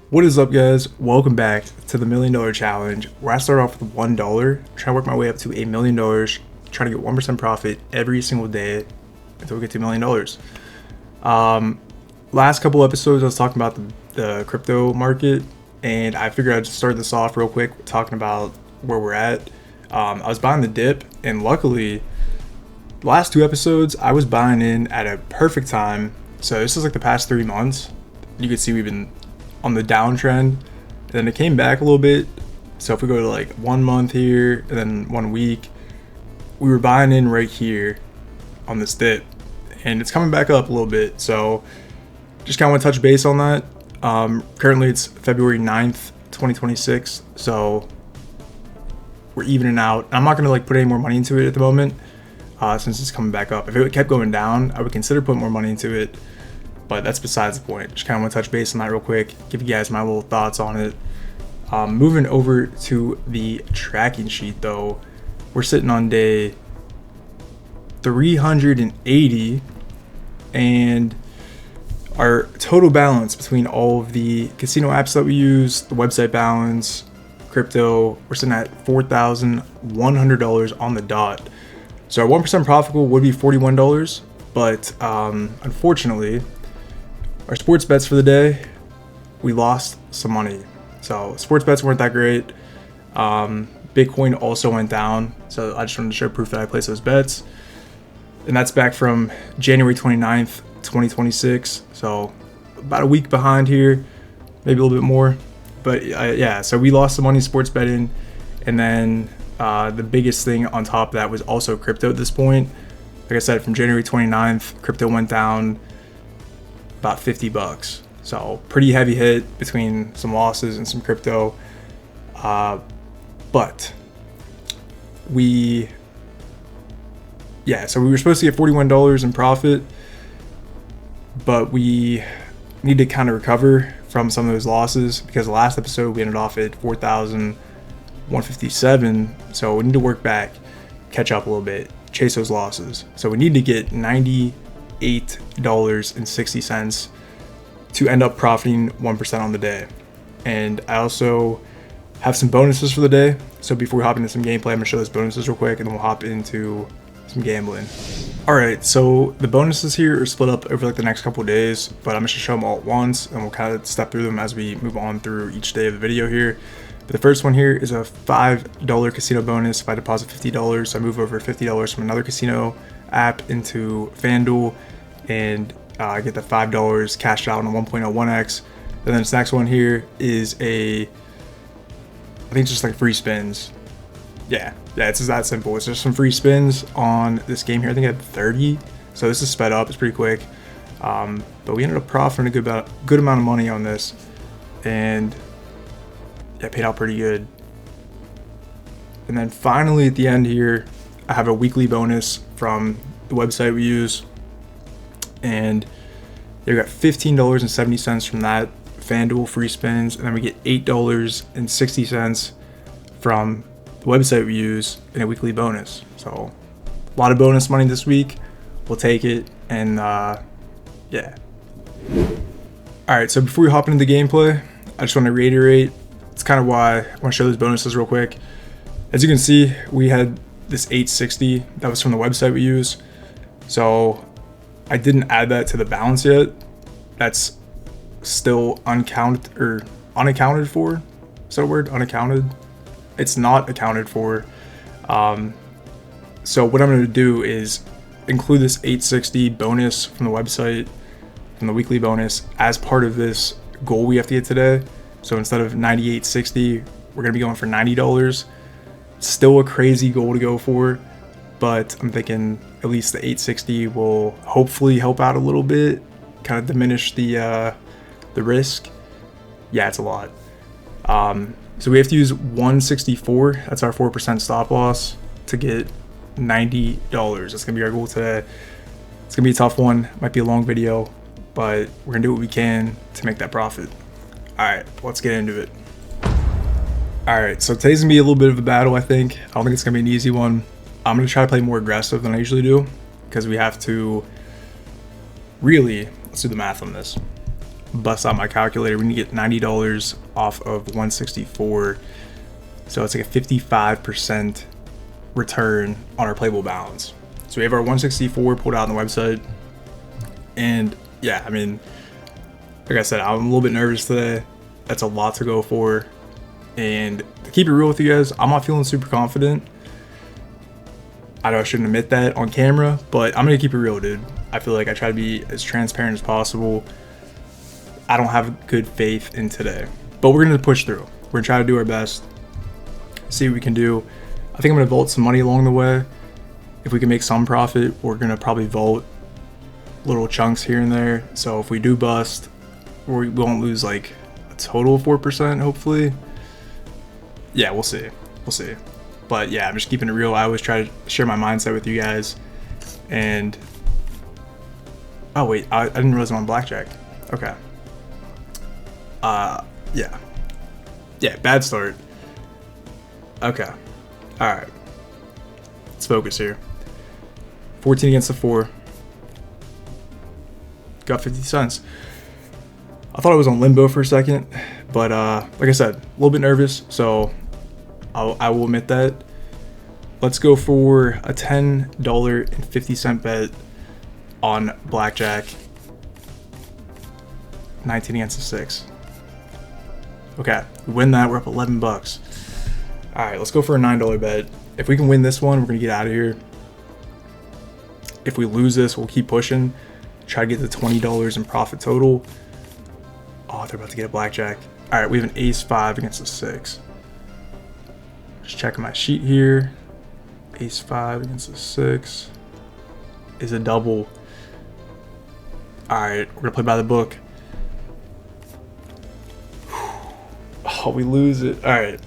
What is up, guys? Welcome back to the $1,000,000 challenge, where I start off with $1, trying to work my way up to $1,000,000, trying to get 1% profit every single day until we get to $1,000,000. Last couple episodes, I was talking about the crypto market, and I figured I'd just start this off real quick talking about where we're at. I was buying the dip, and luckily, the last two episodes, I was buying in at a perfect time. So this is like the past 3 months. You can see we've been on the downtrend, and then it came back a little bit. So if we go to like 1 month here and then 1 week, we were buying in right here on this dip, and it's coming back up a little bit. So just kind of want to touch base on that. Currently it's February 9th, 2026. So we're evening out. I'm not going to like put any more money into it at the moment, since it's coming back up. If it kept going down, I would consider putting more money into it, but that's besides the point. Just kind of want to touch base on that real quick, give you guys my little thoughts on it. Moving over to the tracking sheet though, we're sitting on day 380, and our total balance between all of the casino apps that we use, the website balance, crypto, we're sitting at $4,100 on the dot. So our 1% profit goal would be $41, but unfortunately, our sports bets for the day, we lost some money. So sports bets weren't that great. Bitcoin also went down, so I just wanted to show proof that I placed those bets. And that's back from January 29th, 2026. So about a week behind here, maybe a little bit more. But yeah, so we lost some money sports betting. And then the biggest thing on top of that was also crypto at this point. Like I said, from January 29th, crypto went down about $50. So pretty heavy hit between some losses and some crypto. But so we were supposed to get $41 in profit, but we need to kind of recover from some of those losses, because the last episode we ended off at 4,157. So we need to work back, catch up a little bit, chase those losses. So we need to get $98.60 to end up profiting 1% on the day. And I also have some bonuses for the day. So before we hop into some gameplay, I'm gonna show those bonuses real quick, and then we'll hop into some gambling. All right, so the bonuses here are split up over like the next couple of days, but I'm just gonna show them all at once, and we'll kind of step through them as we move on through each day of the video here. But the first one here is a $5 casino bonus. If I deposit $50, so I move over $50 from another casino app into FanDuel, and I get the $5 cashed out on a 1.01x. And then this next one here is I think it's just like free spins. Yeah, it's just that simple. It's just some free spins on this game here. I think I had 30, so this is sped up. It's pretty quick. But we ended up profiting a good amount of money on this, and yeah, paid out pretty good. And then finally at the end here, I have a weekly bonus from the website we use, and they got $15.70 from that FanDuel free spins, and then we get $8.60 from the website we use in a weekly bonus. So a lot of bonus money this week. We'll take it, and yeah. All right, so before we hop into the gameplay, I just want to reiterate, it's kind of why I want to show those bonuses real quick. As you can see, we had this 860 that was from the website we use. So I didn't add that to the balance yet. That's still unaccounted for. Is that a word? Unaccounted? It's not accounted for. So what I'm going to do is include this 860 bonus from the website, from the weekly bonus, as part of this goal we have to get today. So instead of 98.60, we're going to be going for $90. Still a crazy goal to go for, but I'm thinking at least the 860 will hopefully help out a little bit, kind of diminish the risk. Yeah, it's a lot. So we have to use 164. That's our 4% stop loss to get $90. That's gonna be our goal today. It's gonna be a tough one. Might be a long video, but we're gonna do what we can to make that profit. All right, let's get into it. All right, so today's gonna be a little bit of a battle, I think. I don't think it's gonna be an easy one. I'm gonna try to play more aggressive than I usually do, because we have to really, let's do the math on this. bust out my calculator. We need to get $90 off of 164. So it's like a 55% return on our playable balance. So we have our 164 pulled out on the website. And yeah, I mean, like I said, I'm a little bit nervous today. That's a lot to go for. And to keep it real with you guys, I'm not feeling super confident. I know I shouldn't admit that on camera, but I'm gonna keep it real, dude. I feel like I try to be as transparent as possible. I don't have good faith in today, but we're gonna push through. We're gonna try to do our best, see what we can do. I think I'm gonna vault some money along the way. If we can make some profit, we're gonna probably vault little chunks here and there. So if we do bust, we won't lose like a total of 4%, hopefully. Yeah, we'll see. We'll see. But yeah, I'm just keeping it real. I always try to share my mindset with you guys. And oh wait, I didn't realize I'm on Blackjack. Okay. Yeah. Yeah, bad start. Okay. Alright. Let's focus here. 14 against the 4. Got 50 cents. I thought I was on Limbo for a second, but like I said, a little bit nervous, so I will admit that. Let's go for a $10.50 bet on Blackjack. 19 against the 6. Okay, we win that, we're up 11 bucks. All right, let's go for a $9 bet. If we can win this one, we're gonna get out of here. If we lose this, we'll keep pushing. Try to get to $20 in profit total. Oh, they're about to get a Blackjack. All right, we have an ace 5 against a 6. Just checking my sheet here. Ace 5 against a 6 is a double. All right, we're gonna play by the book. Oh, we lose it. All right,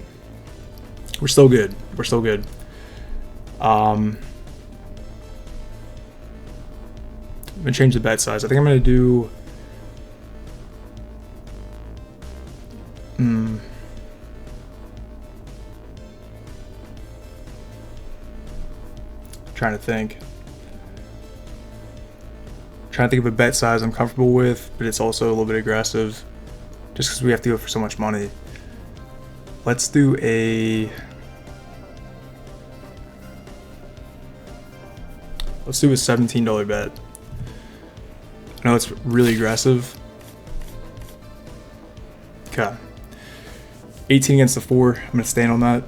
we're still good. We're still good. I'm gonna change the bet size. I think I'm gonna do. Trying to think. Trying to think of a bet size I'm comfortable with, but it's also a little bit aggressive, just because we have to go for so much money. Let's do a. Let's do a $17 bet. I know it's really aggressive. Okay. 18 against the 4. I'm gonna stand on that.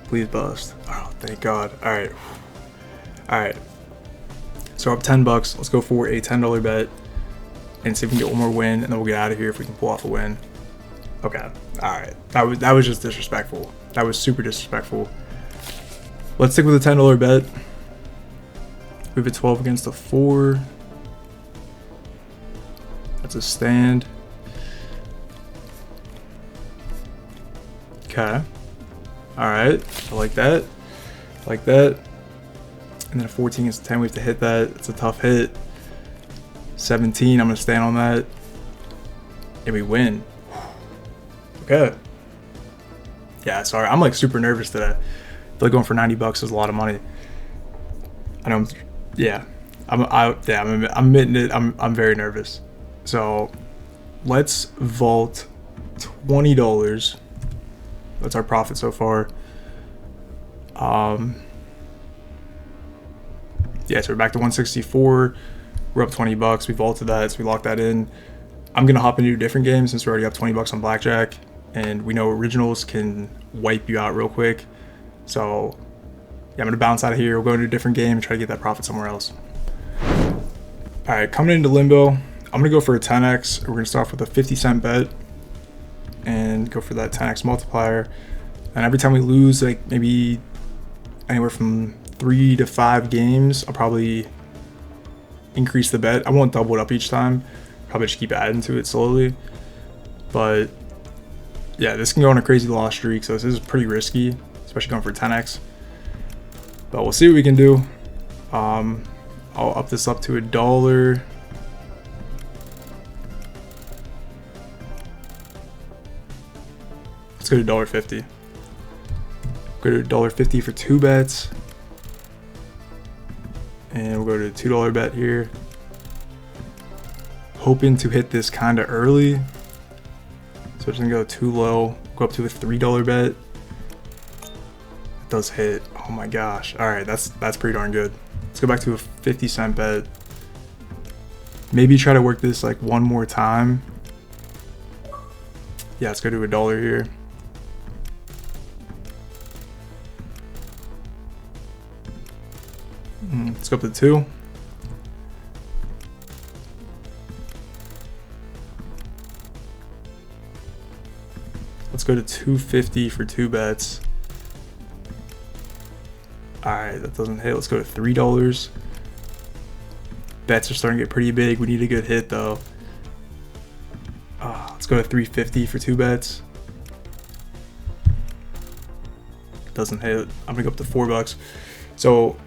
Please bust. Oh, thank God. All right. All right. So we're up 10 bucks. Let's go for a $10 bet and see if we can get one more win, and then we'll get out of here if we can pull off a win. Okay. All right. That was just disrespectful. That was super disrespectful. Let's stick with a $10 bet. We have a 12 against a 4. That's a stand. Okay. All right. I like that. I like that. And then a 14 against a 10. We have to hit that. It's a tough hit. 17. I'm going to stand on that. And we win. Okay. Yeah, sorry. I'm like super nervous today. I feel like going for 90 bucks is a lot of money. I know. Yeah. I'm admitting it. I'm very nervous. So let's vault $20. That's our profit so far. Yeah, so we're back to 164. We're up 20 bucks. We vaulted that, so we locked that in. I'm gonna hop into a different game since we're already up 20 bucks on Blackjack, and we know originals can wipe you out real quick. So yeah, I'm gonna bounce out of here. We'll go into a different game and try to get that profit somewhere else. All right, coming into Limbo, I'm gonna go for a 10x. We're gonna start off with a 50-cent bet and go for that 10x multiplier. And every time we lose, like maybe anywhere from 3 to 5 games, I'll probably increase the bet. I won't double it up each time. Probably just keep adding to it slowly. But yeah, this can go on a crazy loss streak, so this is pretty risky, especially going for 10x. But we'll see what we can do. I'll up this up to $1. Let's go to $1.50. Go to $1.50 for 2 bets. And we'll go to a $2 bet here. hoping to hit this kind of early. So it's gonna go too low, go up to a $3 bet. It does hit. Oh my gosh. All right, that's pretty darn good. Let's go back to a 50-cent bet. Maybe try to work this like one more time. Yeah, let's go to $1 here. Let's go up to 2. Let's go to 250 for 2 bets. Alright, that doesn't hit. Let's go to $3. Bets are starting to get pretty big. We need a good hit though. Let's go to 350 for 2 bets. Doesn't hit. I'm gonna go up to $4. So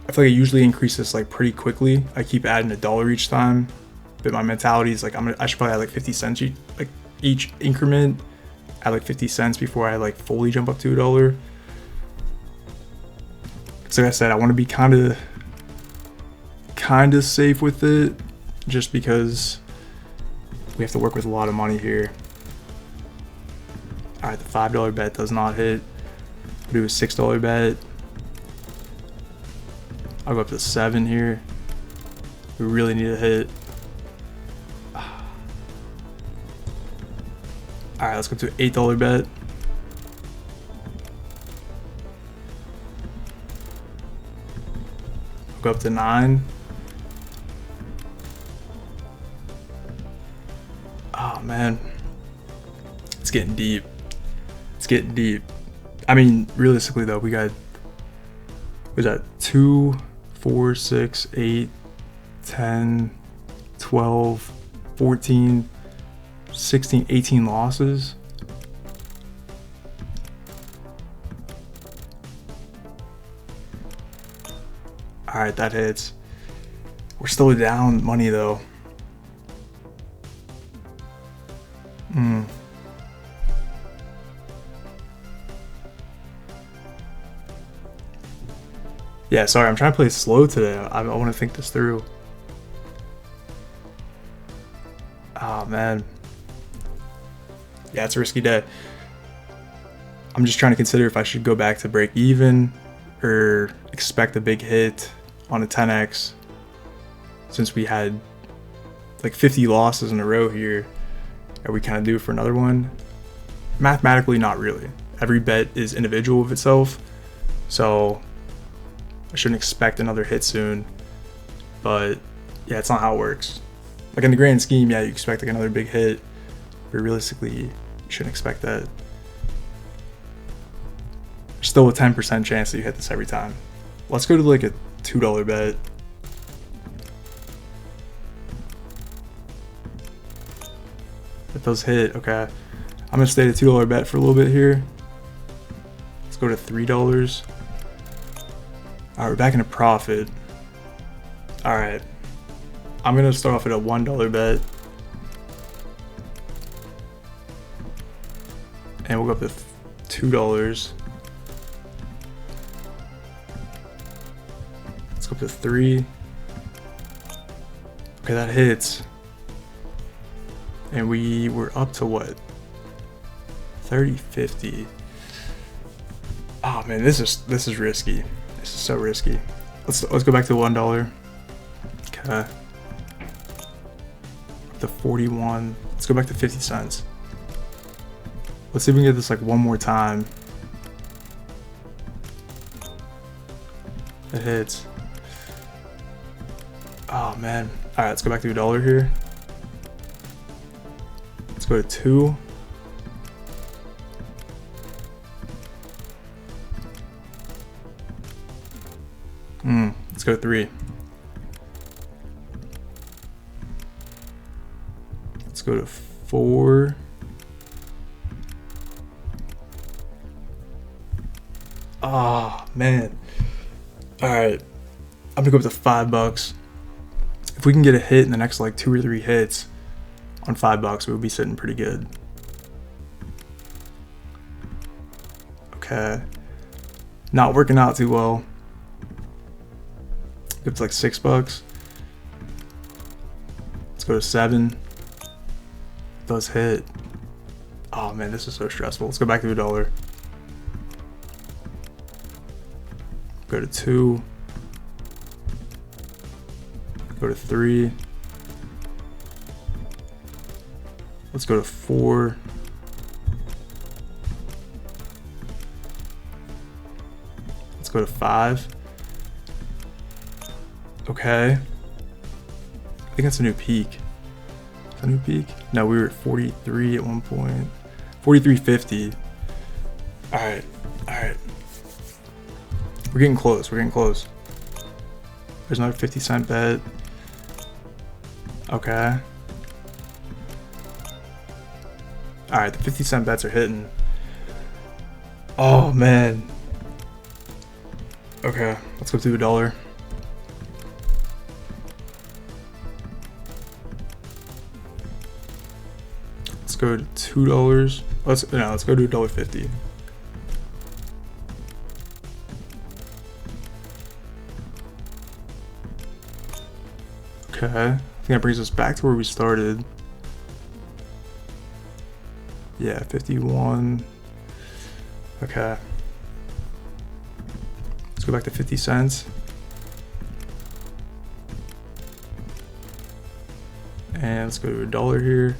I feel like I usually increase this like pretty quickly. I keep adding $1 each time, but my mentality is like I should probably add like 50 cents each increment. Add like 50 cents before I like fully jump up to $1. So like I said, I want to be kind of safe with it, just because we have to work with a lot of money here. All right, the $5 bet does not hit. We'll do a $6 bet. I'll go up to 7 here. We really need a hit. All right, let's go to an $8 bet. I'll go up to 9. Oh man, it's getting deep. It's getting deep. I mean, realistically though, we got, what was that, 2, 4, 6, 8, 10, 12, 14, 16, 18 losses. All right, that hits. We're still down money though. Yeah, sorry, I'm trying to play slow today. I want to think this through. Oh man. Yeah, it's a risky day. I'm just trying to consider if I should go back to break even or expect a big hit on a 10x, since we had like 50 losses in a row here. Are we kind of due for another one? Mathematically, not really. Every bet is individual of itself, so I shouldn't expect another hit soon. But yeah, it's not how it works. Like in the grand scheme, yeah, you expect like another big hit, but realistically, you shouldn't expect that. There's still a 10% chance that you hit this every time. Let's go to like a $2 bet. It does hit. Okay, I'm gonna stay at a $2 bet for a little bit here. Let's go to $3. All right, we're back into profit. All right, I'm gonna start off at a $1 bet, and we'll go up to $2. Let's go up to 3. Okay, that hits. And we were up to what? 30, 50. Oh man, this is risky. This is so risky. Let's go back to $1. Okay. Up to 41. Let's go back to 50 cents. Let's see if we can get this like one more time. It hits. Oh man. All right, let's go back to $1 here. Let's go to 2. Let's go to 3. Let's go to 4. Oh man. All right, I'm gonna go up to $5. If we can get a hit in the next like 2 or 3 hits on $5, we would be sitting pretty good. Okay, not working out too well. It's like $6. Let's Let's go to 7. It does hit. Oh man, this is so stressful. Let's go back to $1. Go to 2. Go to 3. Let's go to 4. Let's go to 5. Okay. I think that's a new peak. Is that a new peak? No, we were at 43 at one point. 43.50. Alright. Alright. We're getting close. We're getting close. There's another 50-cent bet. Okay. Alright, the 50-cent bets are hitting. Oh, man. Okay, let's go to $1. Let's go to $2. Let's go to $1.50. Okay, I think that brings us back to where we started. Yeah, 51. Okay. Let's go back to 50 cents. And let's go to $1 here.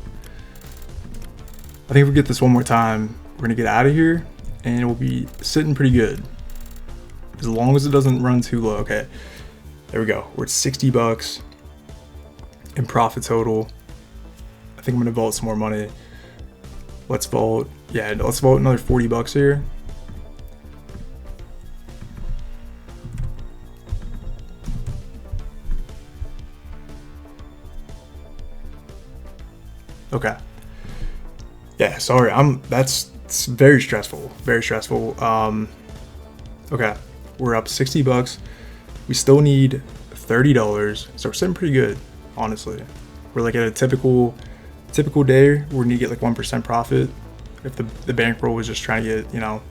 I think if we get this one more time, we're gonna get out of here and we'll be sitting pretty good. As long as it doesn't run too low. Okay, there we go. We're at $60 in profit total. I think I'm gonna vault some more money. Let's vault, yeah, let's vault another $40 here. Okay. Yeah, sorry, that's very stressful, very stressful. Okay, we're up $60. We still need $30, so we're sitting pretty good, honestly. We're like at a typical day, we're gonna get like 1% profit. If the bankroll was just trying to get, you know,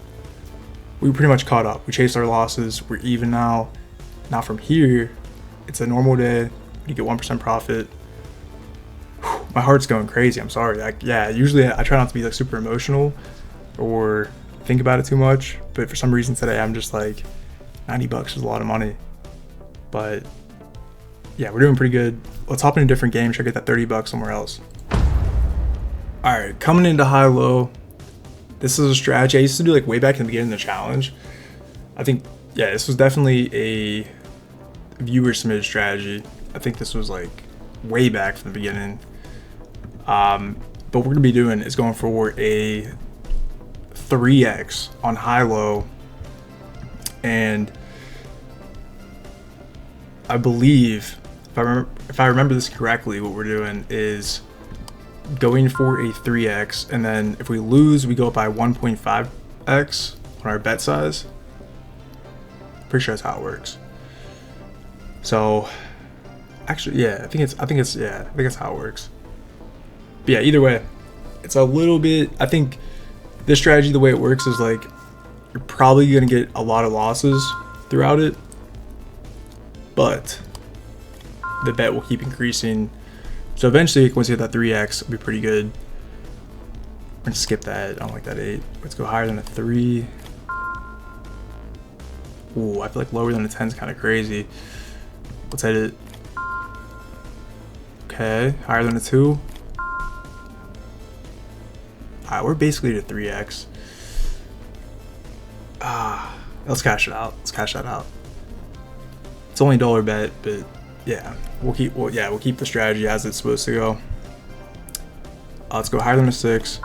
we pretty much caught up. We chased our losses, we're even now. Now from here, it's a normal day, you get 1% profit. My heart's going crazy. I'm sorry. Yeah, usually I try not to be like super emotional or think about it too much, but for some reason today I'm just like, $90 is a lot of money. But yeah, we're doing pretty good. Let's hop in a different game, try to get that $30 somewhere else. All right, coming into high-low. This is a strategy I used to do like way back in the beginning of the challenge. I think, yeah, this was definitely a viewer submitted strategy. I think this was like way back from the beginning. But what we're gonna be doing is going for a 3x on high-low, and I believe if I remember this correctly, what we're doing is going for a 3x, and then if we lose, we go up by 1.5x on our bet size. Pretty sure that's how it works. So actually, yeah, I think that's how it works. But yeah, either way, it's a little bit, I think this strategy, the way it works is like, you're probably going to get a lot of losses throughout it, but the bet will keep increasing. So eventually, once you hit that 3x, it'll be pretty good. We're going to skip that. I don't like that 8. Let's go higher than a 3. Ooh, I feel like lower than a 10 is kind of crazy. Let's hit it. Okay, higher than a 2. Alright, we're basically at a 3x. Let's cash it out. Let's cash that out. It's only a $1 bet, but yeah, we'll keep the strategy as it's supposed to go. Let's go higher than a 6,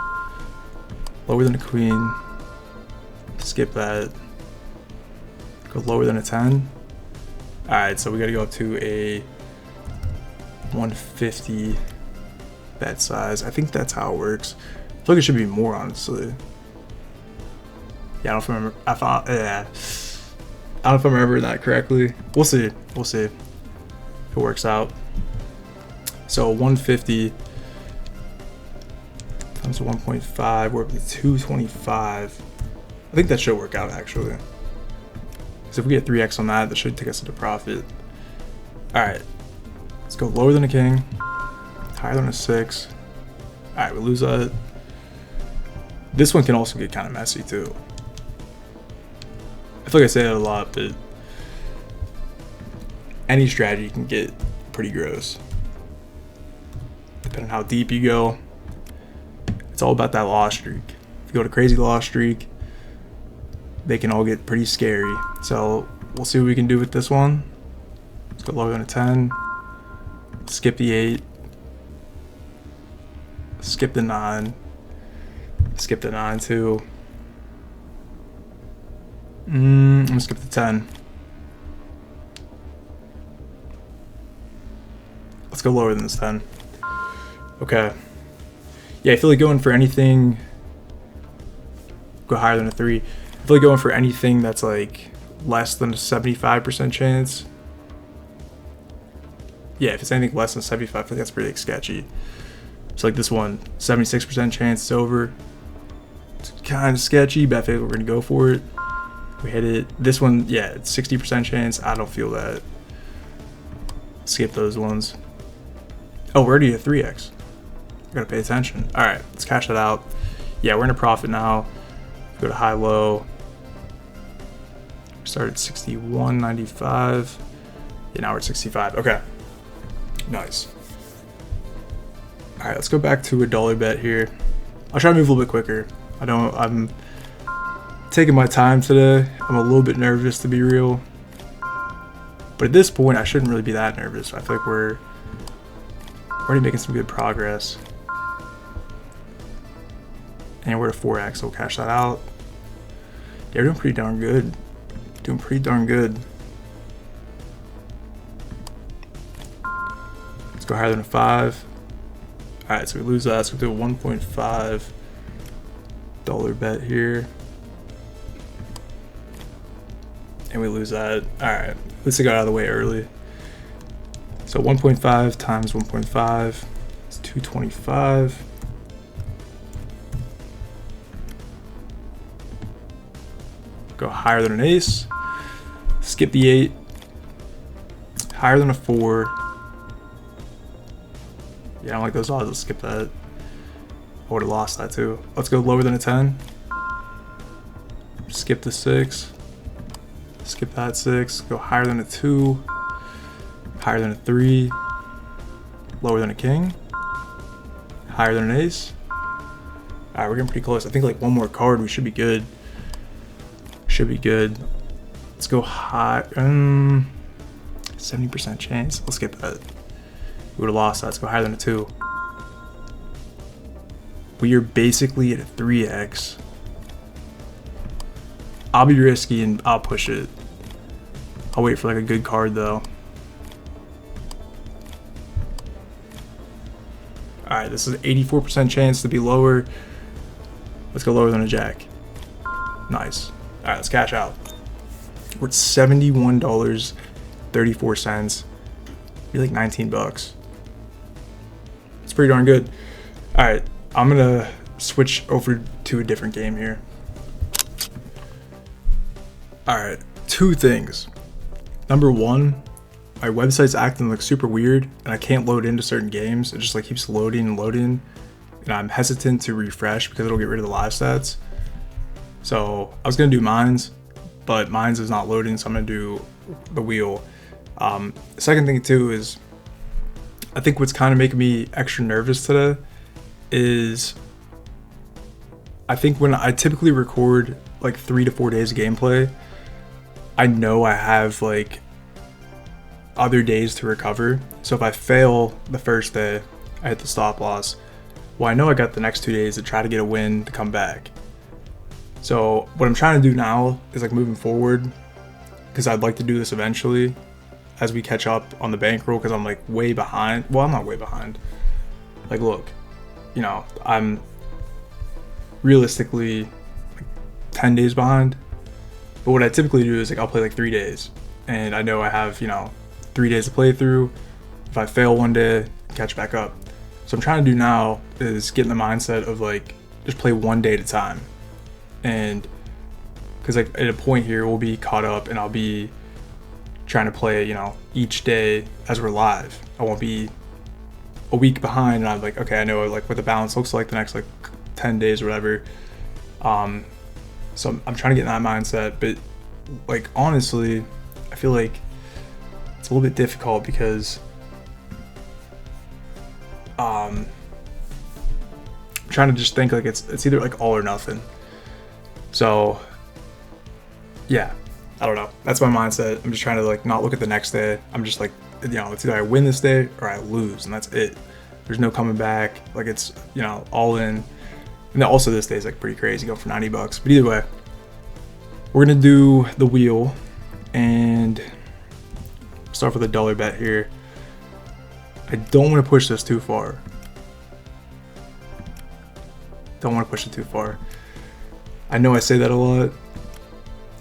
lower than a queen. Skip that. Go lower than a 10. Alright, so we gotta go up to a 150 bet size. I think that's how it works. I feel like it should be more, honestly. Yeah, I don't know if I don't know if I remember that correctly. We'll see. We'll see if it works out. So 150 times 1.5, we're up to 225. I think that should work out actually. So if we get 3x on that, that should take us into profit. All right, let's go lower than a king. Higher than a 6. All right, we lose that. This one can also get kind of messy too. I feel like I say that a lot, but any strategy can get pretty gross. Depending on how deep you go. It's all about that loss streak. If you go to crazy loss streak, they can all get pretty scary. So we'll see what we can do with this one. Let's go lower than a 10. Skip the 8. Skip the 9. Skip the 9 too. I'm gonna skip the 10. Let's go lower than this 10. Okay. Yeah, I feel like going for anything. Go higher than a 3. I feel like going for anything that's like less than a 75% chance. Yeah, if it's anything less than 75, I think that's pretty like, sketchy. So like this one, 76% chance it's over. It's kind of sketchy, but I think we're gonna go for it. We hit it. This one, yeah, it's 60% chance. I don't feel that. Skip those ones. Oh, we're already at 3x. Gotta pay attention. All right, let's cash that out. Yeah, we're in a profit now. Go to high low. Start at 61.95. Yeah, now we're at 65. Okay, nice. All right, let's go back to a dollar bet here. I'll try to move a little bit quicker. I'm taking my time today. I'm a little bit nervous, to be real. But at this point, I shouldn't really be that nervous. I feel like we're already making some good progress. And we're at 4x, so we'll cash that out. Yeah, we're doing pretty darn good. Doing pretty darn good. Let's go higher than a 5. Alright, so we lose that. So we'll do a $1.5 bet here. And we lose that. Alright, at least I got out of the way early. So 1.5 times 1.5 is 225. Go higher than an ace. Skip the 8. Higher than a 4. Yeah, I don't like those odds. Let's skip that. I would have lost that too. Let's go lower than a 10. Skip the 6. Skip that 6. Go higher than a 2. Higher than a 3. Lower than a king. Higher than an ace. Alright, we're getting pretty close. I think like one more card, we should be good. Should be good. Let's go high. 70% chance. Let's skip that. We would have lost that. Let's go higher than a 2. We are basically at a 3x. I'll be risky and I'll push it. I'll wait for like a good card though. Alright, this is 84% chance to be lower. Let's go lower than a jack. Nice. Alright, let's cash out. We're at $71.34. Be like 19 bucks. It's pretty darn good. Alright, I'm gonna switch over to a different game here. Alright, 2 things. Number 1, my website's acting like super weird and I can't load into certain games. It just like keeps loading and loading. And I'm hesitant to refresh because it'll get rid of the live stats. So I was gonna do mines, but mines is not loading, so I'm gonna do the wheel. The second thing too is, I think what's kind of making me extra nervous today is, I think when I typically record like 3 to 4 days of gameplay, I know I have like other days to recover. So if I fail the first day, I hit the stop loss. Well, I know I got the next 2 days to try to get a win to come back. So what I'm trying to do now is like moving forward, because I'd like to do this eventually as we catch up on the bankroll, because I'm like way behind. Well, I'm not way behind. Like, look, you know, I'm realistically like 10 days behind. But what I typically do is like I'll play like 3 days, and I know I have, you know, 3 days to play through. If I fail one day, catch back up. So I'm trying to do now is get in the mindset of like just play 1 day at a time. And because like at a point here we'll be caught up and I'll be trying to play, you know, each day as we're live. I won't be a week behind, and I'm like, okay, I know like what the balance looks like the next like 10 days or whatever. So I'm trying to get in that mindset, but like honestly, I feel like it's a little bit difficult because I'm trying to just think like it's either like all or nothing. So yeah, I don't know. That's my mindset. I'm just trying to like not look at the next day. I'm just like, you know, it's either I win this day or I lose, and that's it. There's no coming back. Like it's, you know, all in. And also this day is like pretty crazy, going for $90. But either way, we're gonna do the wheel and start with a dollar bet here. I don't want to push this too far. Don't want to push it too far. I know I say that a lot,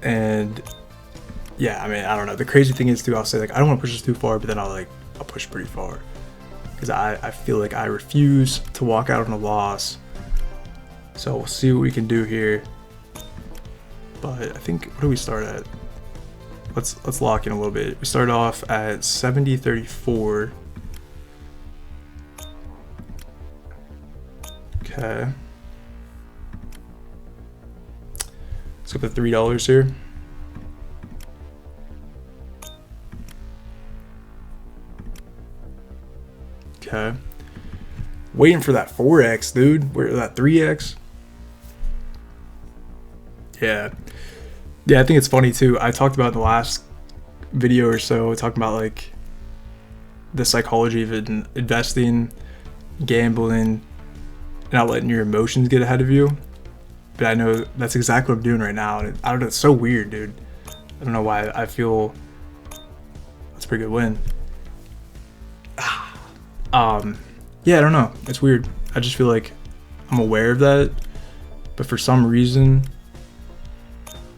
and yeah, I mean, I don't know. The crazy thing is too, I'll say like I don't want to push this too far, but then I'll push pretty far because I feel like I refuse to walk out on a loss. So we'll see what we can do here. But I think, what do we start at? Let's lock in a little bit. We start off at 70.34. Okay. Let's go with $3 here. Okay. Waiting for that 4x, dude. Where that 3x? Yeah. Yeah, I think it's funny too. I talked about in the last video or so, talking about like the psychology of investing, gambling, not letting your emotions get ahead of you. But I know that's exactly what I'm doing right now. And I don't know, it's so weird, dude. I don't know why I feel that's a pretty good win. Yeah, I don't know. It's weird. I just feel like I'm aware of that, but for some reason,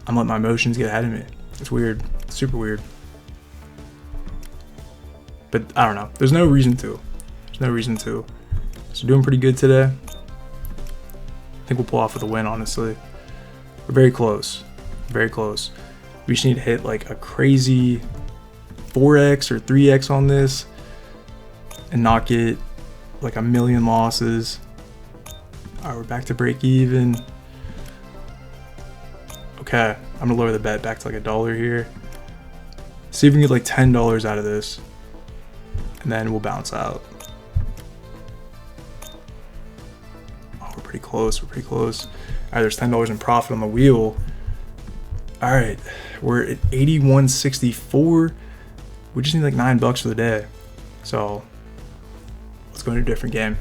I'm letting my emotions get ahead of me. It's weird. It's super weird. But I don't know. There's no reason to. There's no reason to. So doing pretty good today. I think we'll pull off with a win, honestly. We're very close. Very close. We just need to hit like a crazy 4x or 3x on this and not get like a million losses. All right, we're back to break even. Okay, I'm gonna lower the bet back to like $1 here. See if we can get like $10 out of this, and then we'll bounce out. Oh, we're pretty close. We're pretty close. All right, there's $10 in profit on the wheel. All right, we're at 81.64. We just need like $9 for the day. So let's go into a different game.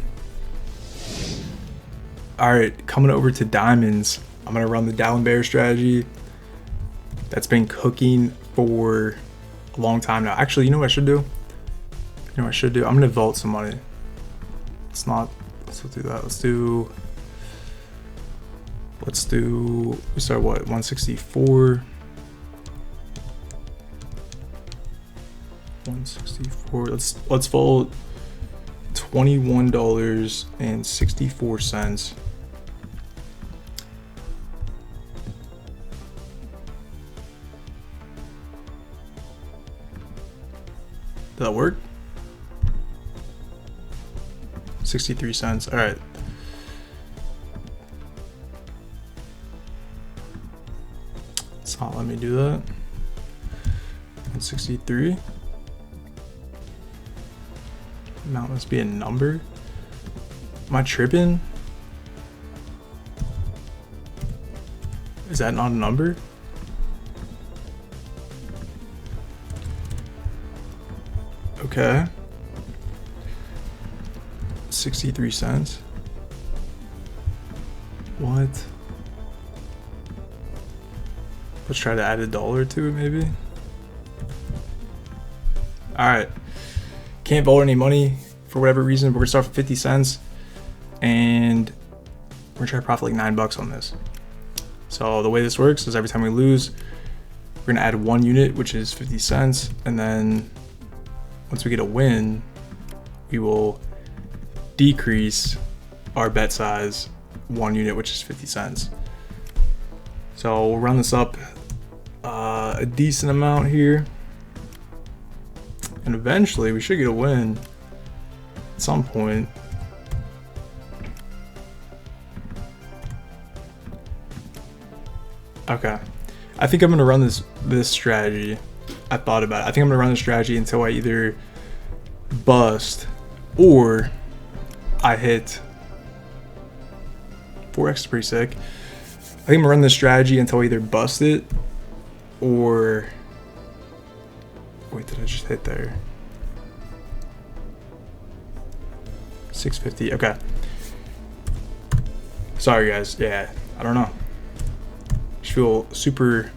All right, coming over to diamonds. I'm gonna run the Down Bear strategy. That's been cooking for a long time now. Actually, you know what I should do? You know what I should do? I'm gonna vault some money. Let's do that. We start what? 164. 164. Let's vault $21.64. Did that work? 63 cents. All right. It's not letting me do that. 163. Amount must be a number. Am I tripping? Is that not a number? Okay. 63 cents. What? Let's try to add $1 to it, maybe. All right. Can't vault any money for whatever reason. We're gonna start with 50 cents, and we're gonna try to profit like $9 on this. So the way this works is every time we lose, we're gonna add 1 unit, which is 50 cents, and then once we get a win, we will decrease our bet size 1 unit, which is 50 cents. So we'll run this up a decent amount here, and eventually we should get a win. at some point. Okay, I think I'm gonna run this strategy. I thought about it. I think I'm gonna run this strategy until I either bust or I hit 4x is pretty sick. I think I'm gonna run this strategy until I either bust it or wait, did I just hit there? 650. Okay. Sorry guys. Yeah, I don't know. Just feel super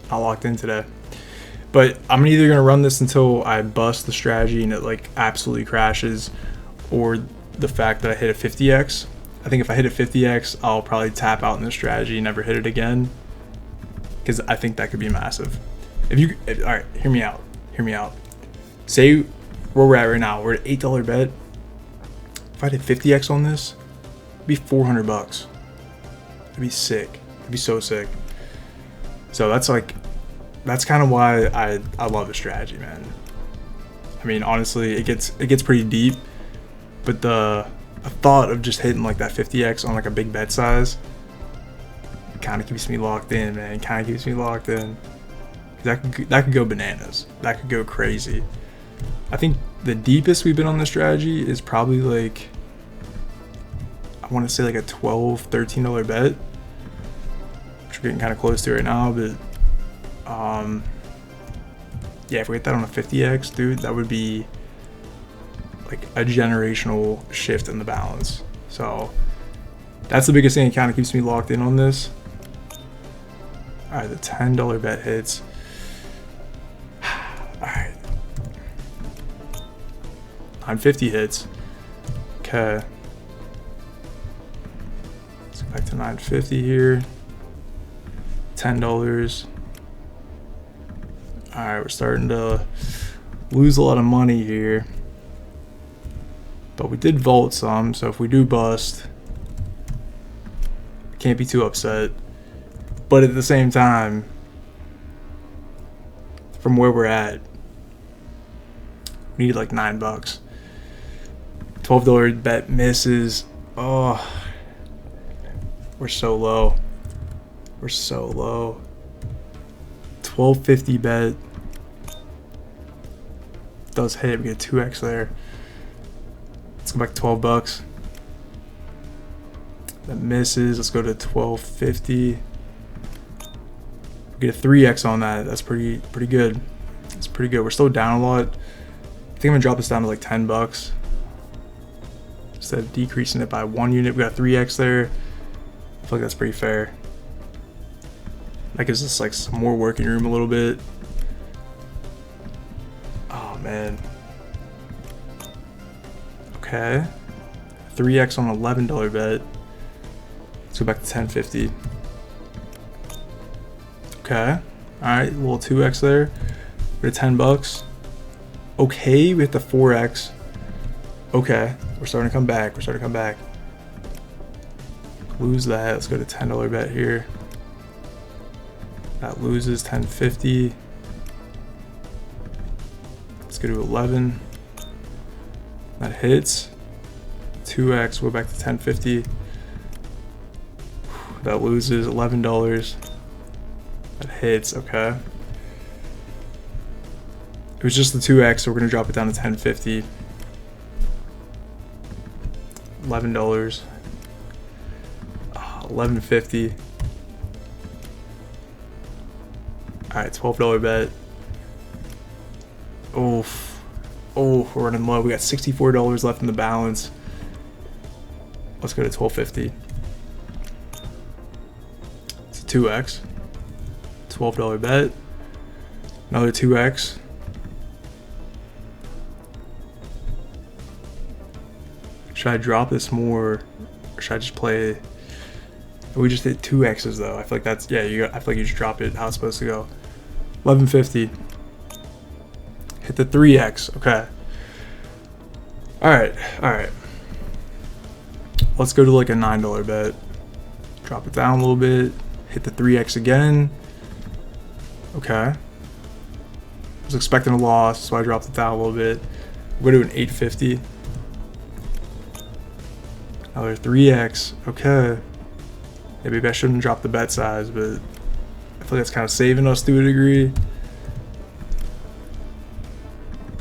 not locked in today. But I'm either gonna run this until I bust the strategy and it like absolutely crashes, or the fact that I hit a 50x. I think if I hit a 50x, I'll probably tap out in this strategy and never hit it again, because I think that could be massive. All right, hear me out. Hear me out. Say where we're at right now, we're at $8 bet. If I did 50x on this, it'd be 400 bucks. That'd be sick. It'd be so sick. So that's kind of why I love the strategy, man. I mean, honestly, it gets pretty deep, but the thought of just hitting like that 50x on like a big bet size kind of keeps me locked in, man. Kind of keeps me locked in. That could go bananas. That could go crazy. I think the deepest we've been on this strategy is probably like, I want to say like a $12, $13 bet, which we're getting kind of close to right now. But yeah, if we hit that on a 50x, dude, that would be like a generational shift in the balance. So that's the biggest thing that kind of keeps me locked in on this. All right, the $10 bet hits. All right, 950 hits. Okay, let's go back to 950 here. $10. All right, we're starting to lose a lot of money here, but we did vault some, so if we do bust, can't be too upset. But at the same time, from where we're at, we need like $9. $12 bet misses. Oh, we're so low. We're so low. $12.50 bet does hit. We get 2x there. Let's go back to $12. That misses. Let's go to $12.50. Get a 3x on that. That's pretty good. That's pretty good. We're still down a lot. I think I'm gonna drop this down to like $10 instead of decreasing it by 1 unit. We got 3x there. I feel like that's pretty fair. That gives us like some more working room a little bit. Oh man. Okay. 3x on $11 bet. Let's go back to $10.50. Okay. Alright, a little 2x there. We're at $10. Okay, we hit the 4x. Okay. We're starting to come back. We're starting to come back. Lose that. Let's go to $10 bet here. That loses. $10.50. Let's go to 11. That hits. 2x. We're back to $10.50. That loses. $11. That hits. Okay. It was just the 2x, so we're gonna drop it down to $10.50. $11. $11.50. All right, $12 bet. Oof. Oh, we're running low. We got $64 left in the balance. Let's go to $12.50. It's a 2x. $12 bet. Another 2x. Should I drop this more, or should I just play? We just hit 2x's though. I feel like that's, yeah. I feel like you just drop it how it's supposed to go. $11.50. Hit the 3x. Okay. All right. Let's go to like a $9 bet. Drop it down a little bit. Hit the 3x again. Okay. I was expecting a loss, so I dropped it down a little bit. We'll go to an $8.50. Another 3x. Okay. Yeah, maybe I shouldn't drop the bet size, but I feel like that's kind of saving us to a degree.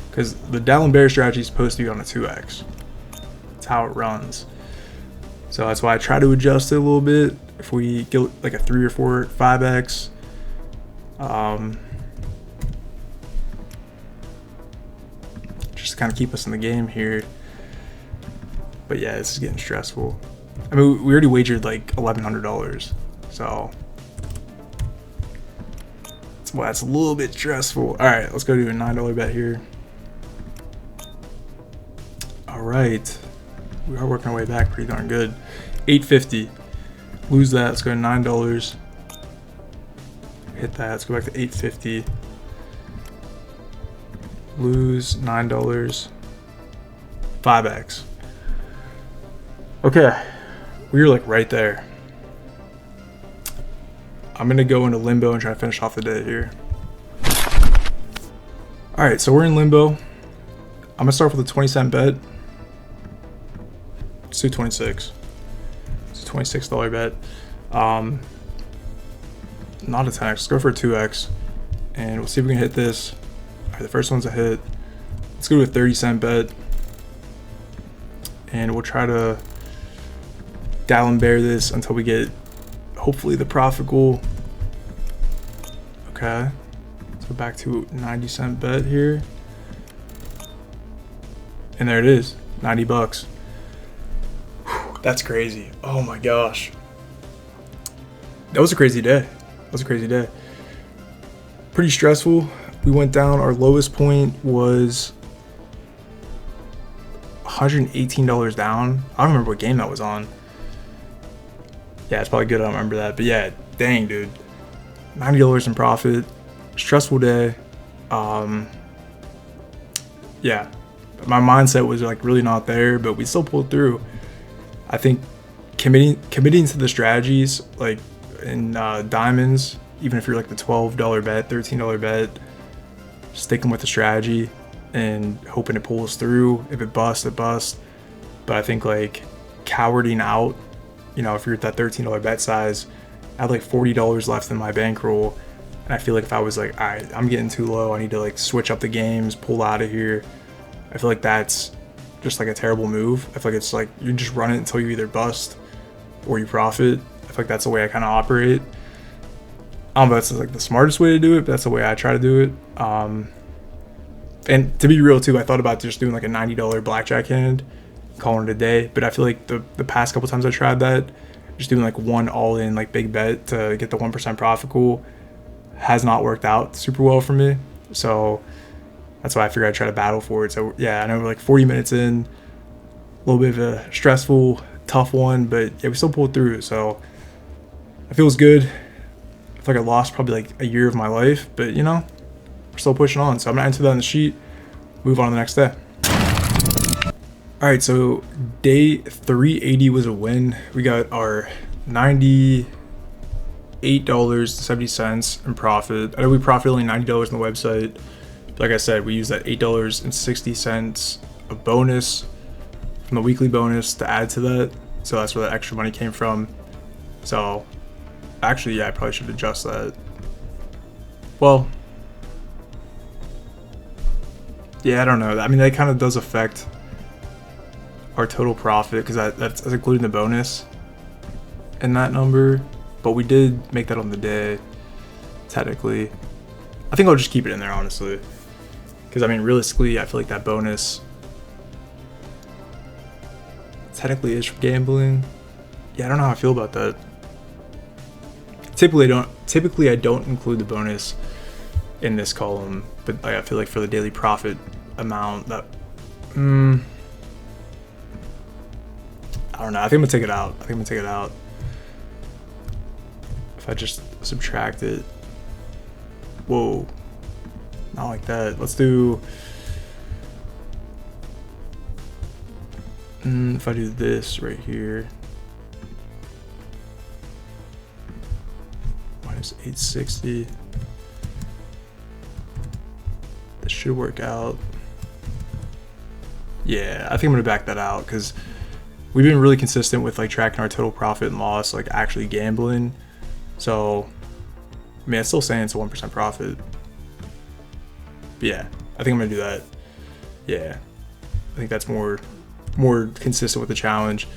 Because the down bear strategy is supposed to be on a 2x. That's how it runs. So that's why I try to adjust it a little bit. If we get like a 3 or 4, 5x, just to kind of keep us in the game here. But yeah, this is getting stressful. I mean, we already wagered like $1,100, so that's why it's a little bit stressful. All right, let's go do a $9 bet here. All right, we are working our way back pretty darn good. $8.50. Lose that. Let's go to $9. Hit that. Let's go back to $8.50. Lose $9. 5x. Okay, we were like right there. I'm gonna go into limbo and try to finish off the day here. All right, so we're in limbo. I'm gonna start with a 20-cent bet. Let's do 26. It's a $26 bet. Not a 10x. Let's go for a 2x, and we'll see if we can hit this. All right, the first one's a hit. Let's go to a 30-cent bet, and we'll try to down bear this until we get hopefully the profit goal. Okay, let's go back to 90-cent bet here, and there it is, 90 bucks. Whew, that's crazy. Oh my gosh, that was a crazy day. That was a crazy day. Pretty stressful. We went down. Our lowest point was $118 down. I don't remember what game that was on. Yeah, it's probably good I don't remember that. But yeah, dang, dude. $90 in profit. Stressful day. Yeah, my mindset was like really not there, but we still pulled through. I think committing to the strategies, like in diamonds, even if you're like the $12 bet, $13 bet, sticking with the strategy and hoping it pulls through. If it busts, it busts. But I think like cowarding out, you know, if you're at that $13 bet size, I had like $40 left in my bankroll, and I feel like if I was like, all right, I'm getting too low, I need to like switch up the games, pull out of here, I feel like that's just like a terrible move. I feel like it's like you just run it until you either bust or you profit. I feel like that's the way I kind of operate. I don't know if that's like the smartest way to do it, but that's the way I try to do it. And to be real too, I thought about just doing like a $90 blackjack hand, calling it a day. But I feel like the past couple times I tried that, just doing like one all-in like big bet to get the 1% profit goal has not worked out super well for me. So that's why I figured I'd try to battle for it. So yeah, I know we're like 40 minutes in, a little bit of a stressful, tough one, but yeah, we still pulled through. So it feels good. I feel like I lost probably like a year of my life, but you know, we're still pushing on. So I'm gonna enter that in the sheet, move on to the next day. All right, so day 380 was a win. We got our $98.70 in profit. I know we profited only $90 on the website. But like I said, we used that $8.60 of bonus from the weekly bonus to add to that. So that's where that extra money came from. So actually, yeah, I probably should adjust that. Well, yeah, I don't know. I mean, that kind of does affect our total profit because that's including the bonus in that number. But we did make that on the day, technically. I think I'll just keep it in there, honestly. Because, I mean, realistically, I feel like that bonus technically is for gambling. Yeah, I don't know how I feel about that. Typically, I don't include the bonus in this column, but I feel like for the daily profit amount, that I don't know. I think I'm gonna take it out. If I just subtract it. Whoa, not like that. Let's do. If I do this right here. Minus 860. This should work out. Yeah, I think I'm gonna back that out because we've been really consistent with like tracking our total profit and loss, like actually gambling. So I mean, I'm still saying it's a 1% profit. But yeah, I think I'm gonna do that. Yeah, I think that's more consistent with the challenge.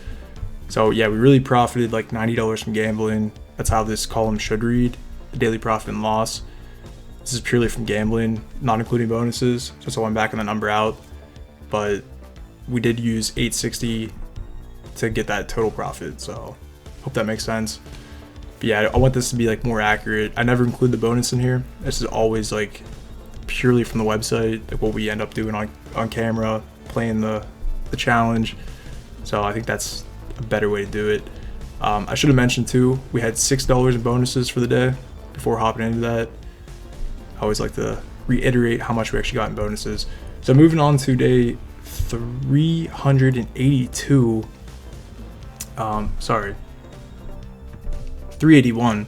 So yeah, we really profited like $90 from gambling. That's how this column should read: the daily profit and loss. This is purely from gambling, not including bonuses. So I'm backing the number out, but we did use 860 to get that total profit. So hope that makes sense. But yeah, I want this to be like more accurate. I never include the bonus in here. This is always like purely from the website, like what we end up doing on camera, playing the challenge. So I think that's a better way to do it. I should have mentioned too, we had $6 in bonuses for the day before hopping into that. I always like to reiterate how much we actually got in bonuses. So moving on to day 382. 381.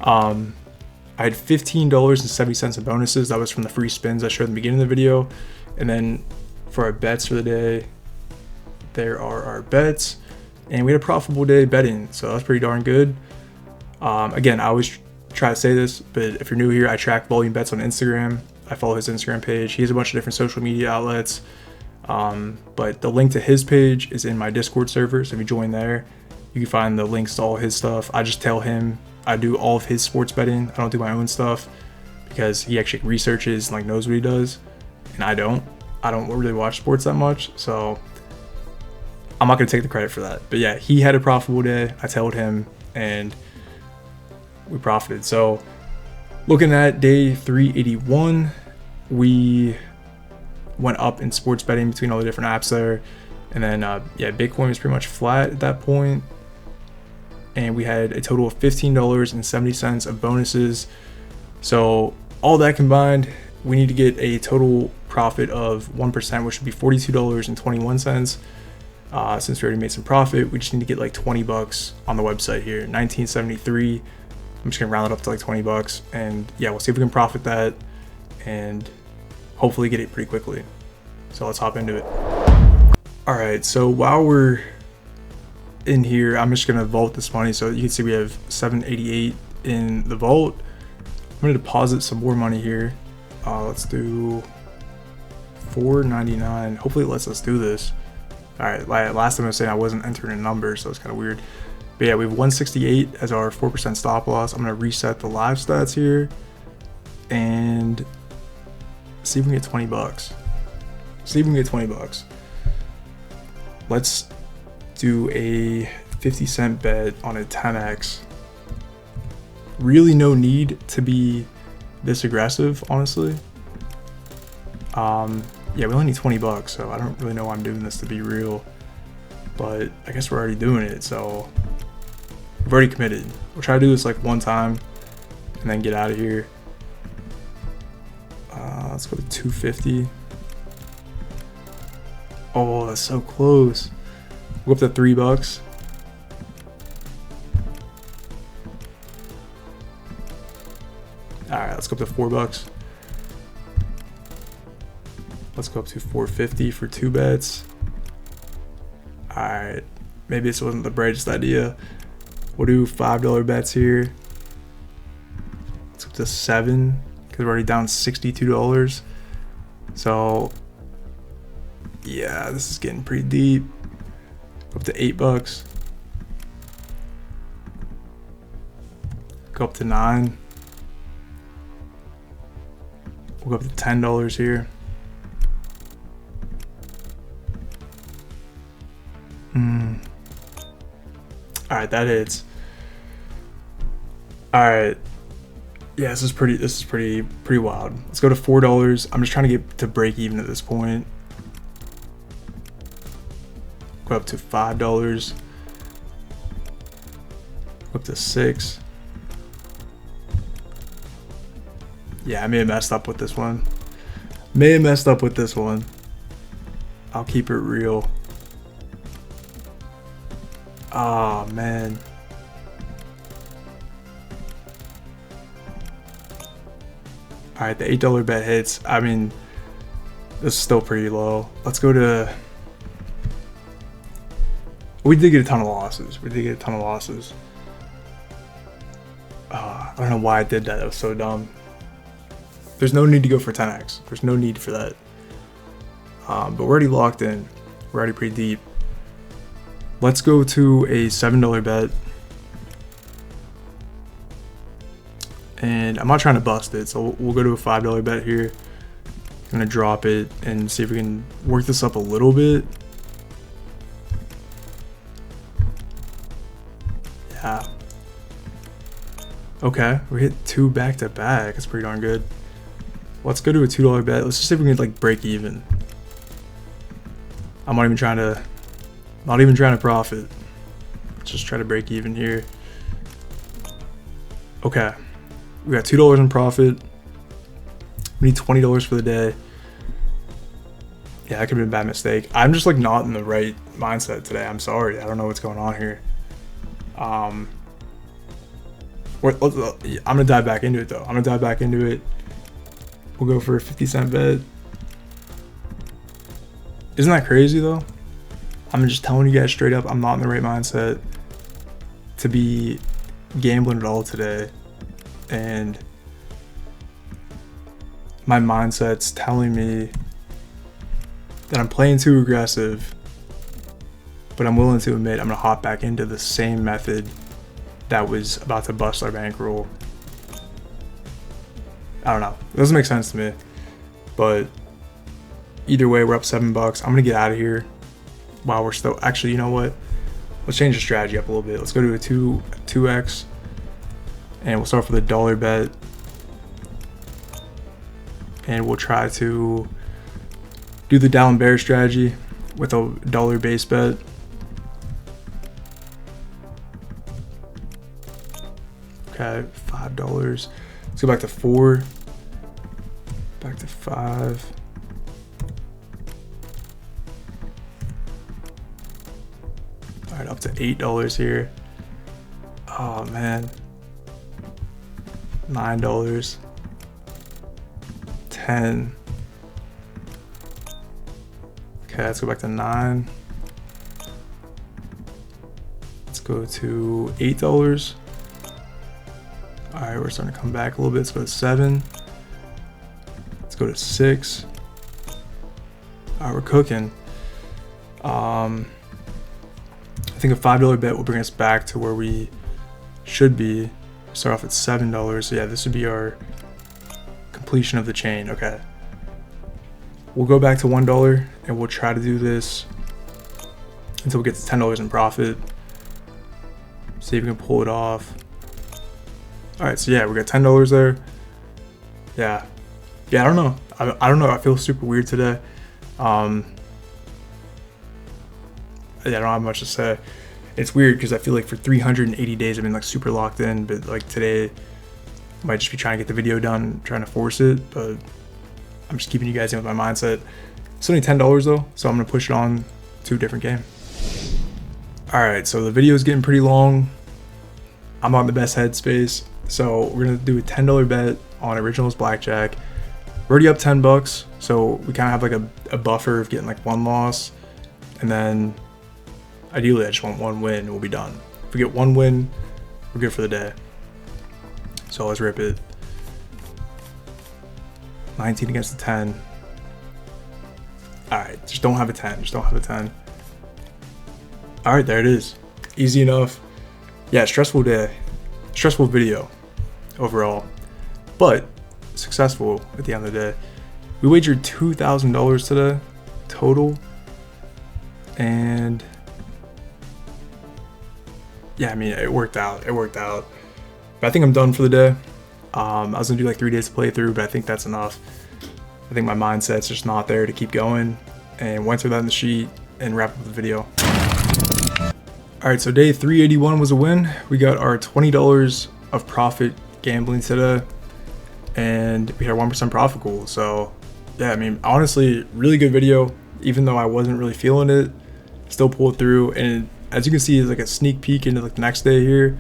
I had $15.70 in bonuses. That was from the free spins I showed in the beginning of the video. And then for our bets for the day, there are our bets. And we had a profitable day betting, so that's pretty darn good. Again, I always try to say this, but if you're new here, I track volume bets on Instagram. I follow his Instagram page. He has a bunch of different social media outlets. But the link to his page is in my Discord server, so if you join there, you can find the links to all his stuff. I just tell him I do all of his sports betting. I don't do my own stuff because he actually researches and like knows what he does, and I don't really watch sports that much, so I'm not gonna take the credit for that. But yeah, he had a profitable day. I told him, and we profited. So looking at day 381, we went up in sports betting between all the different apps there, and then yeah, Bitcoin was pretty much flat at that point, and we had a total of $15.70 of bonuses. So all that combined, we need to get a total profit of 1%, which would be $42.21. Since we already made some profit, we just need to get like $20 on the website here, 1973. I'm just gonna round it up to like $20, and yeah, we'll see if we can profit that and hopefully get it pretty quickly. So let's hop into it. All right, so while we're in here, I'm just gonna vault this money. So you can see we have 788 in the vault. I'm gonna deposit some more money here. Let's do 499. Hopefully it lets us do this. All right, last time I was saying I wasn't entering a number, so it's kind of weird. But yeah, we have 168 as our 4% stop loss. I'm gonna reset the live stats here and see if we can get $20. See if we can get $20. Let's do a 50-cent bet on a 10x. Really no need to be this aggressive, honestly. Yeah, we only need $20, so I don't really know why I'm doing this, to be real. But I guess we're already doing it, so we've already committed. We'll try to do this like one time and then get out of here. Let's go to 250. Oh, that's so close. We'll go up to $3. All right, let's go up to $4. Let's go up to 450 for 2 bets. All right, maybe this wasn't the brightest idea. We'll do $5 bets here. Let's go up to 7 because we're already down $62. So yeah, this is getting pretty deep. Go up to $8. Go up to 9. We'll go up to $10 here. All right, that hits. All right, yeah, this is pretty wild. Let's go to $4. I'm just trying to get to break even at this point. Go up to $5. Go up to 6. Yeah, I may have messed up with this one. I'll keep it real. Oh man. All right, the $8 bet hits. I mean, this is still pretty low. Let's go to We did get a ton of losses. I don't know why I did that. That was so dumb. There's no need to go for 10x. There's no need for that. But we're already locked in. We're already pretty deep. Let's go to a $7 bet. And I'm not trying to bust it, so we'll go to a $5 bet here. I'm gonna drop it and see if we can work this up a little bit. Yeah. Okay, we hit 2 back to back. That's pretty darn good. Let's go to a $2 bet. Let's just see if we can like break even. I'm not even trying to profit. Let's just try to break even here. Okay. We got $2 in profit. We need $20 for the day. Yeah, that could have been a bad mistake. I'm just like not in the right mindset today. I'm sorry. I don't know what's going on here. I'm gonna dive back into it though. We'll go for a 50-cent bet. Isn't that crazy though? I'm just telling you guys straight up, I'm not in the right mindset to be gambling at all today. And my mindset's telling me that I'm playing too aggressive, but I'm willing to admit I'm gonna hop back into the same method that was about to bust our bankroll. I don't know. It doesn't make sense to me. But either way, we're up $7. I'm gonna get out of here while we're still. Actually, you know what? Let's change the strategy up a little bit. Let's go to a 2x, and we'll start with a $1 bet, and we'll try to do the down bear strategy with a $1 base bet. Okay, $5. Let's go back to 4. Back to 5. All right, up to $8 here. Oh man. $9. 10. Okay, let's go back to 9. Let's go to $8. All right, we're starting to come back a little bit. Let's go to 7. Let's go to 6. All right, we're cooking. I think a $5 bet will bring us back to where we should be. Start off at $7. So yeah, this would be our completion of the chain. Okay. We'll go back to $1 and we'll try to do this until we get to $10 in profit. See if we can pull it off. All right, so yeah, we got $10 there. Yeah, I don't know. I don't know. I feel super weird today. Yeah, I don't have much to say. It's weird because I feel like for 380 days I've been like super locked in, but like today I might just be trying to get the video done, trying to force it, but I'm just keeping you guys in with my mindset. It's only $10 though, so I'm gonna push it on to a different game. All right, so the video is getting pretty long. I'm on the best headspace. So we're gonna do a $10 bet on Originals Blackjack. We're already up $10, so we kind of have like a buffer of getting like 1 loss, and then ideally I just want 1 win and we'll be done. If we get 1 win, we're good for the day. So let's rip it. 19 against the 10. All right, just don't have a 10. All right, there it is. Easy enough. Yeah, stressful day. Stressful video overall, but successful at the end of the day. We wagered $2,000 today total, and yeah, I mean it worked out. But I think I'm done for the day. I was gonna do like 3 days to play through, but I think that's enough. I think my mindset's just not there to keep going, and went through that in the sheet and wrapped up the video. All right, so day 381 was a win. We got our $20 of profit gambling today, and we had a 1% profit goal. So yeah, I mean, honestly, really good video. Even though I wasn't really feeling it, still pulled through. And as you can see, it's like a sneak peek into like the next day here.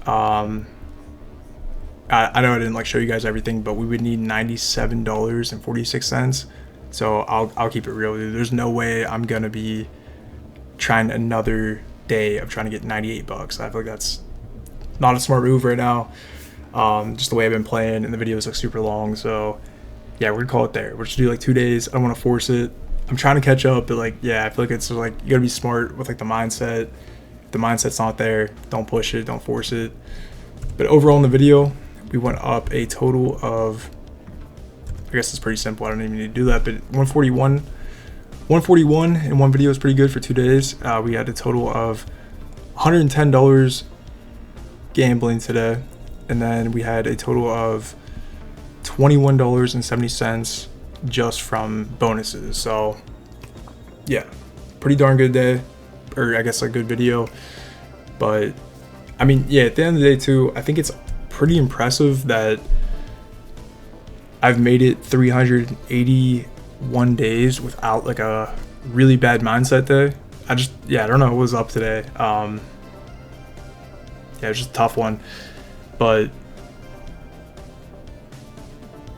I know I didn't like show you guys everything, but we would need $97.46. So I'll keep it real with you. There's no way I'm gonna be trying another day of trying to get 98 bucks. I feel like that's not a smart move right now. Just the way I've been playing, and the videos look super long. So yeah, we're gonna call it there. We're just do like 2 days. I don't want to force it. I'm trying to catch up, but like, yeah, I feel like it's like you gotta be smart with like the mindset. If the mindset's not there, don't push it, don't force it. But overall in the video, we went up a total of, I guess it's pretty simple, I don't even need to do that, but 141 in one video is pretty good for 2 days. We had a total of $110 gambling today, and then we had a total of $21.70 just from bonuses. So yeah, pretty darn good day, or I guess a good video. But I mean, yeah, at the end of the day too, I think it's pretty impressive that I've made it 381 days without like a really bad mindset day. I don't know what was up today. Yeah, it was just a tough one, but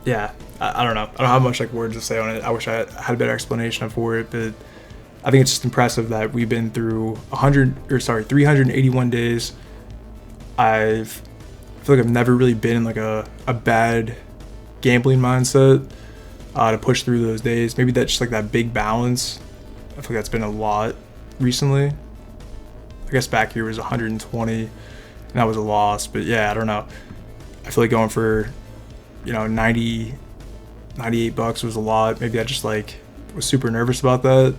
yeah, I don't know. I don't have much like words to say on it. I wish I had a better explanation for it, but I think it's just impressive that we've been through 381 days. I feel like I've never really been in like a bad gambling mindset to push through those days. Maybe that's just like that big balance. I feel like that's been a lot recently. I guess back here was 120 and that was a loss, but yeah, I don't know. I feel like going for 98 bucks was a lot. Maybe I just like was super nervous about that.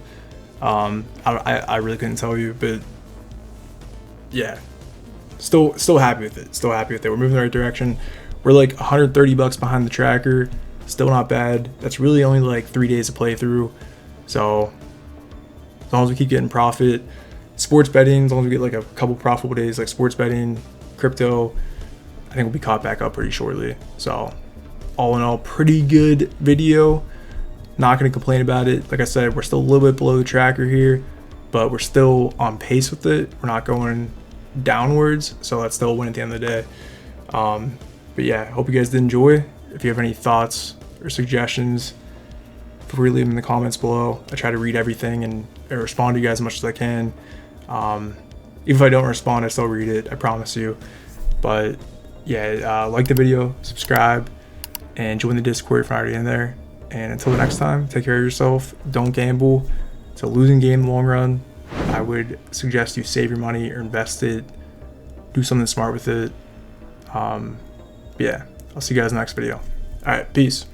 I really couldn't tell you, but yeah, still happy with it. We're moving in the right direction. We're like 130 bucks behind the tracker. Still not bad. That's really only like 3 days to play through. So as long as we keep getting profit, sports betting, as long as we get like a couple profitable days like sports betting, crypto, I think we'll be caught back up pretty shortly. So all in all, pretty good video. Not going to complain about it. Like I said, we're still a little bit below the tracker here, but we're still on pace with it. We're not going downwards, so that's still a win at the end of the day. But yeah, hope you guys did enjoy. If you have any thoughts or suggestions, feel free to leave them in the comments below. I try to read everything and respond to you guys as much as I can. Even if I don't respond, I still read it, I promise you. But yeah, like the video, subscribe, and join the Discord if you're already in there. And until the next time, take care of yourself. Don't gamble. It's a losing game in the long run. I would suggest you save your money or invest it. Do something smart with it. Yeah, I'll see you guys in the next video. All right, peace.